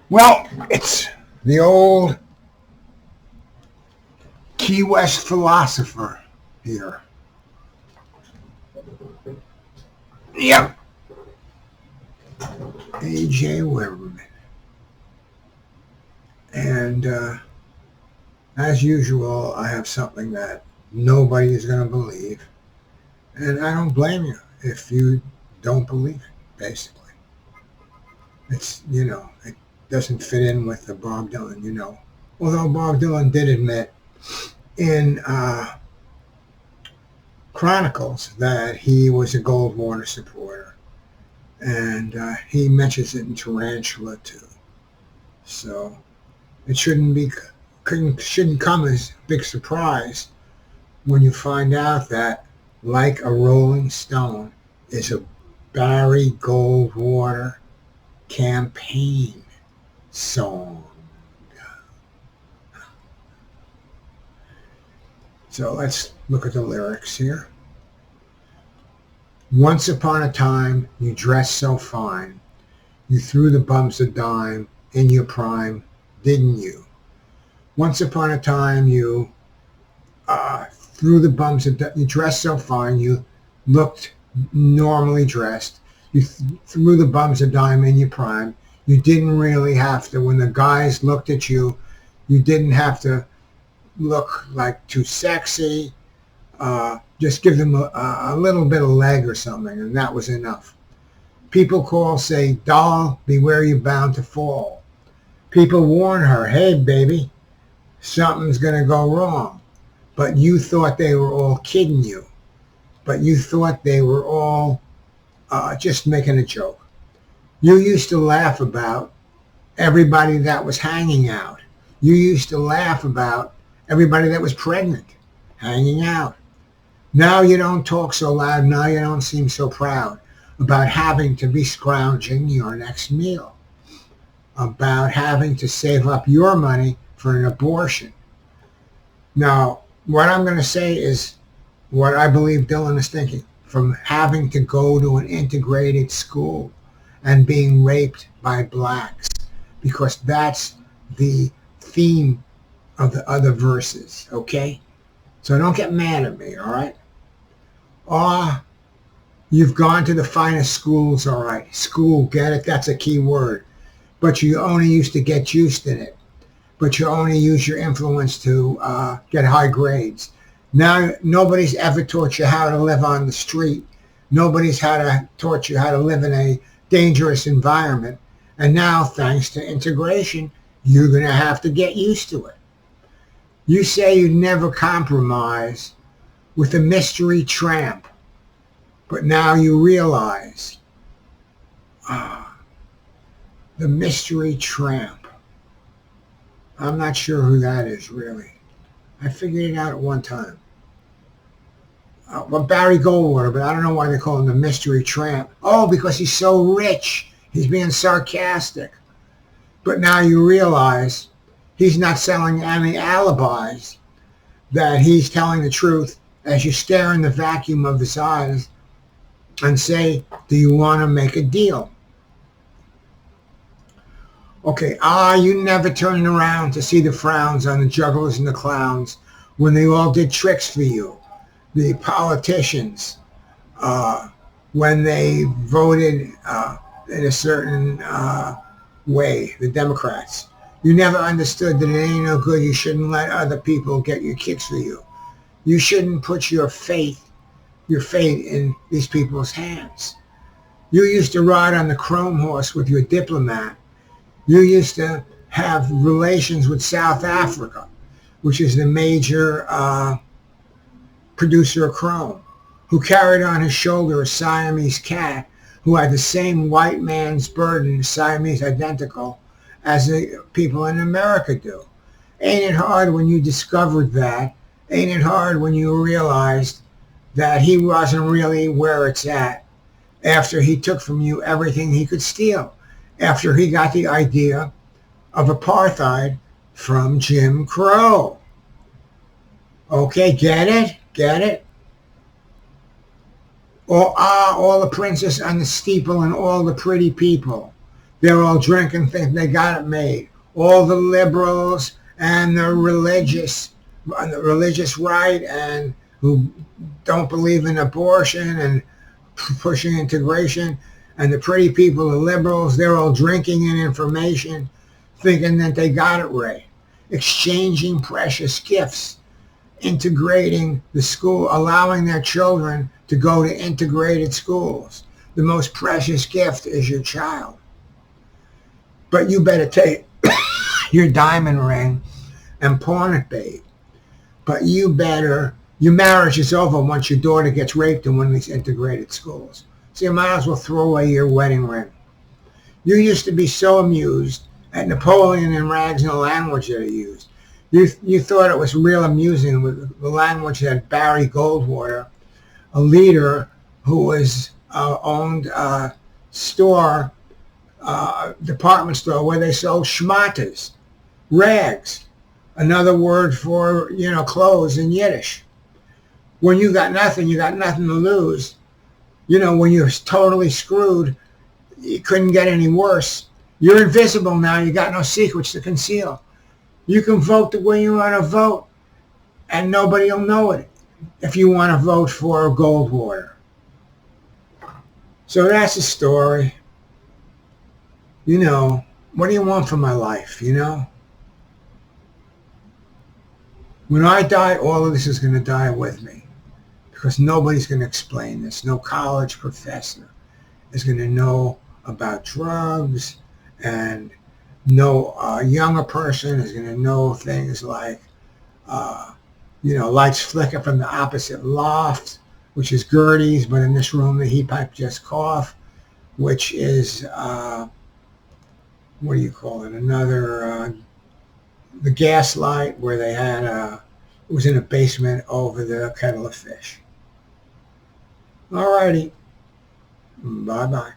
Well, it's the old Key West philosopher here. Yep, A.J. Weberman. And as usual, I have something that nobody is going to believe. And I don't blame you if you don't believe it, basically. It doesn't fit in with the Bob Dylan. Although Bob Dylan did admit in Chronicles that he was a Goldwater supporter. And he mentions it in Tarantula too. So it shouldn't come as a big surprise when you find out that Like a Rolling Stone is a Barry Goldwater campaign song. So let's look at the lyrics here. Once upon a time, you dressed so fine. You threw the bums a dime in your prime, didn't you? Once upon a time, you threw the bums a dime. You dressed so fine. You looked normally dressed. You threw the bums a dime in your prime. You didn't really have to. When the guys looked at you, you didn't have to look like too sexy. Just give them a little bit of leg or something, and that was enough. People call, say, doll, beware you're bound to fall. People warn her, hey, baby, something's going to go wrong. But you thought they were all kidding you. But you thought they were all just making a joke. You used to laugh about everybody that was hanging out. You used to laugh about everybody that was pregnant, hanging out. Now you don't talk so loud. Now you don't seem so proud about having to be scrounging your next meal, about having to save up your money for an abortion. Now, what I'm going to say is what I believe Dylan is thinking, from having to go to an integrated school and being raped by blacks, because that's the theme of the other verses, okay? So don't get mad at me, all right? You've gone to the finest schools, all right. School, get it? That's a key word. But you only used to get juiced in it. But you only use your influence to get high grades. Now, nobody's ever taught you how to live on the street. Nobody's taught you how to live in a dangerous environment. And now, thanks to integration, you're going to have to get used to it. You say you'd never compromise with a mystery tramp, but now you realize the mystery tramp. I'm not sure who that is, really. I figured it out at one time. Well, Barry Goldwater, but I don't know why they call him the mystery tramp. Oh, because he's so rich. He's being sarcastic. But now you realize he's not selling any alibis, that he's telling the truth as you stare in the vacuum of his eyes and say, do you want to make a deal? Okay, you never turned around to see the frowns on the jugglers and the clowns when they all did tricks for you. The politicians, when they voted in a certain way, the Democrats. You never understood that it ain't no good. You shouldn't let other people get your kicks for you. You shouldn't put your fate in these people's hands. You used to ride on the chrome horse with your diplomat. You used to have relations with South Africa, which is the major producer of chrome, who carried on his shoulder a Siamese cat who had the same white man's burden, Siamese identical, as the people in America do. Ain't it hard when you discovered that? Ain't it hard when you realized that he wasn't really where it's at after he took from you everything he could steal, after he got the idea of apartheid from Jim Crow? Okay, get it? Get it? All the princess on the steeple and all the pretty people. They're all drinking, thinking they got it made. All the liberals and the religious right, and who don't believe in abortion and pushing integration, and the pretty people, the liberals, they're all drinking in information, thinking that they got it right, exchanging precious gifts, integrating the school, allowing their children to go to integrated schools. The most precious gift is your child. But you better take your diamond ring and pawn it, babe. But your marriage is over once your daughter gets raped in one of these integrated schools. So you might as well throw away your wedding ring. You used to be so amused at Napoleon and rags and the language that he used. You thought it was real amusing with the language that Barry Goldwater, a leader who was owned a store, department store where they sold schmatters, rags, another word for, clothes in Yiddish. When you got nothing to lose. When you're totally screwed, you couldn't get any worse. You're invisible now. You got no secrets to conceal. You can vote the way you want to vote, and nobody will know it if you want to vote for Goldwater. So that's the story. What do you want from my life, When I die, all of this is going to die with me, because nobody's going to explain this. No college professor is going to know about drugs, and no younger person is going to know things like, lights flicker from the opposite loft, which is Gertie's, but in this room the heat pipe just cough, which is, what do you call it, another, the gas light where they had, it was in a basement over the kettle of fish. All righty. Bye-bye.